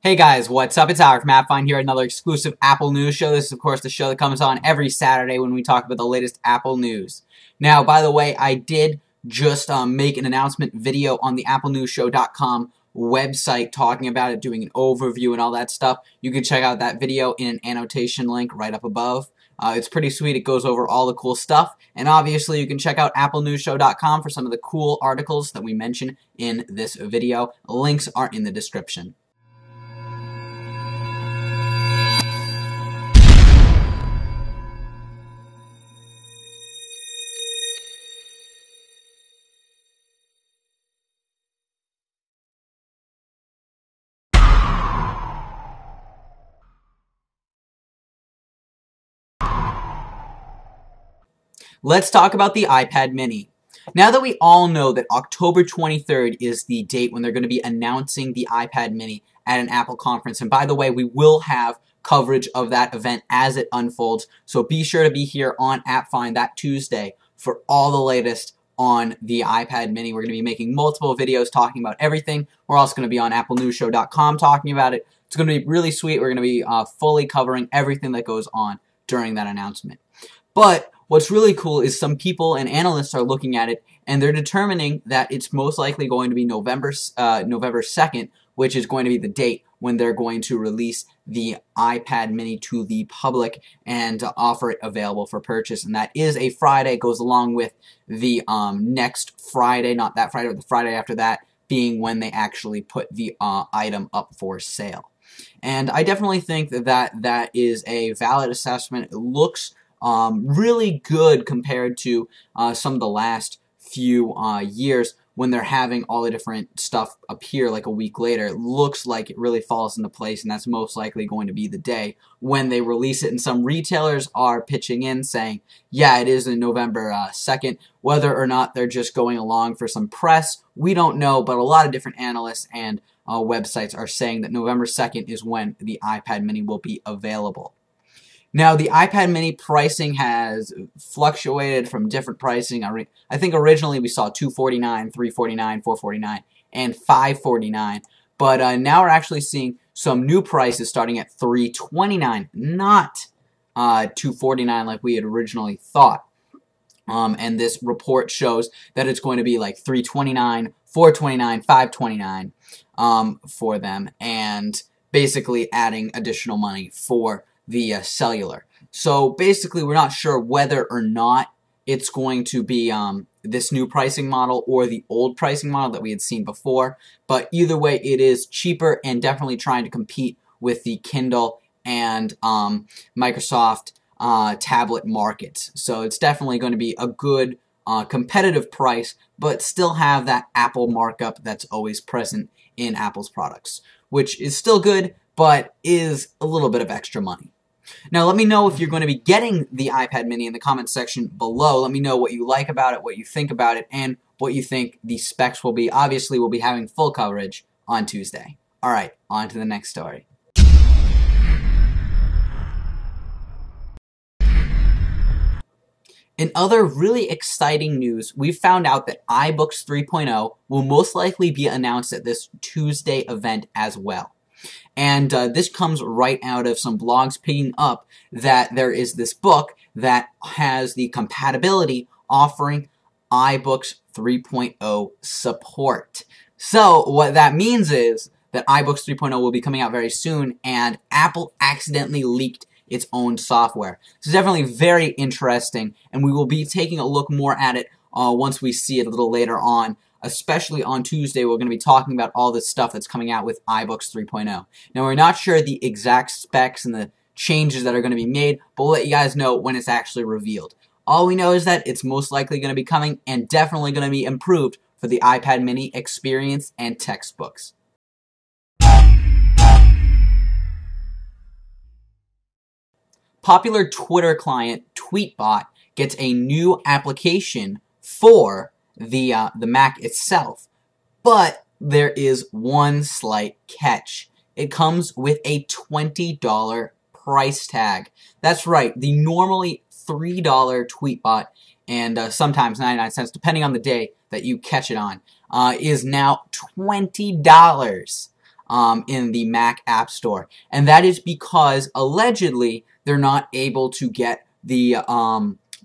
Hey guys, what's up? It's Howard from AppFind here, another exclusive Apple News show. This is, of course, the show that comes on every Saturday when we talk about the latest Apple news. Now, by the way, I did just make an announcement video on the applenewsshow.com website talking about it, doing an overview and all that stuff. You can check out that video in an annotation link right up above. It's pretty sweet. It goes over all the cool stuff. And obviously, you can check out applenewsshow.com for some of the cool articles that we mention in this video. Links are in the description. Let's talk about the iPad mini. Now that we all know that October 23rd is the date when they're going to be announcing the iPad mini at an Apple conference, and by the way, we will have coverage of that event as it unfolds, so be sure to be here on AppFind that Tuesday for all the latest on the iPad mini. We're going to be making multiple videos talking about everything. We're also going to be on applenewsshow.com talking about it. It's going to be really sweet. We're going to be fully covering everything that goes on during that announcement. But what's really cool is some people and analysts are looking at it, and they're determining that it's most likely going to be November 2nd, which is going to be the date when they're going to release the iPad mini to the public and offer it available for purchase. And that is a Friday. It goes along with the next Friday, not that Friday, but the Friday after that, being when they actually put the item up for sale. And I definitely think that is a valid assessment. It looks really good compared to some of the last few years when they're having all the different stuff appear like a week later. It looks like it really falls into place, and that's most likely going to be the day when they release it. And some retailers are pitching in saying, yeah, it is in November 2nd. Whether or not they're just going along for some press, we don't know, but a lot of different analysts and websites are saying that November 2nd is when the iPad mini will be available. Now, the iPad mini pricing has fluctuated from different pricing. I think originally we saw $249, $349, $449, and $549. But now we're actually seeing some new prices starting at $329, not $249 like we had originally thought. And this report shows that it's going to be like $329, $429, $529 for them, and basically adding additional money for the cellular. So basically, we're not sure whether or not it's going to be this new pricing model or the old pricing model that we had seen before. But either way, it is cheaper and definitely trying to compete with the Kindle and Microsoft tablet markets. So it's definitely going to be a good competitive price, but still have that Apple markup that's always present in Apple's products, which is still good, but is a little bit of extra money. Now, let me know if you're going to be getting the iPad mini in the comments section below. Let me know what you like about it, what you think about it, and what you think the specs will be. Obviously, we'll be having full coverage on Tuesday. All right, on to the next story. In other really exciting news, we've found out that iBooks 3.0 will most likely be announced at this Tuesday event as well. And this comes right out of some blogs picking up that there is this book that has the compatibility offering iBooks 3.0 support. So what that means is that iBooks 3.0 will be coming out very soon, and Apple accidentally leaked its own software. This is definitely very interesting, and we will be taking a look more at it once we see it a little later on. Especially on Tuesday, we're going to be talking about all this stuff that's coming out with iBooks 3.0. Now, we're not sure the exact specs and the changes that are going to be made, but we'll let you guys know when it's actually revealed. All we know is that it's most likely going to be coming and definitely going to be improved for the iPad mini experience and textbooks. Popular Twitter client Tweetbot gets a new application for the Mac itself, but there is one slight catch. It comes with a $20 price tag. That's right, the normally $3 Tweetbot and sometimes 99 cents, depending on the day that you catch it on, is now $20. in the Mac App Store. And that is because, allegedly, they're not able to get the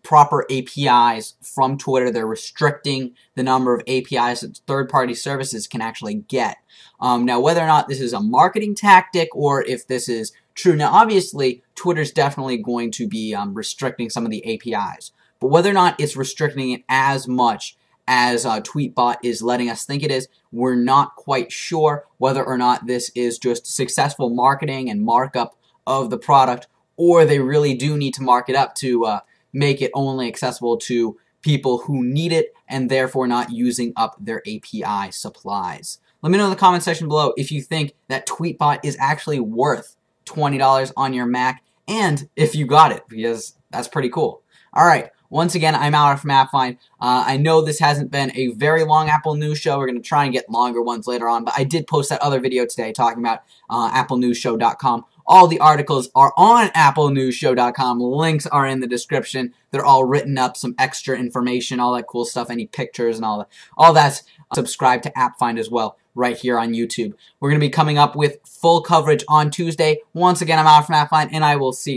proper APIs from Twitter. They're restricting the number of APIs that third-party services can actually get. Now, whether or not this is a marketing tactic or if this is true, now obviously Twitter's definitely going to be restricting some of the APIs, but whether or not it's restricting it as much as Tweetbot is letting us think it is, we're not quite sure whether or not this is just successful marketing and markup of the product, or they really do need to mark it up to make it only accessible to people who need it and therefore not using up their API supplies. Let me know in the comment section below if you think that Tweetbot is actually worth $20 on your Mac, and if you got it, because that's pretty cool. Alright, once again, I'm out from AppFind. I know this hasn't been a very long Apple News show. We're going to try and get longer ones later on, but I did post that other video today talking about applenewsshow.com. All the articles are on applenewsshow.com. Links are in the description. They're all written up, some extra information, all that cool stuff, any pictures and all that. All that's subscribe to AppFind as well, right here on YouTube. We're going to be coming up with full coverage on Tuesday. Once again, I'm out from AppFind, and I will see you.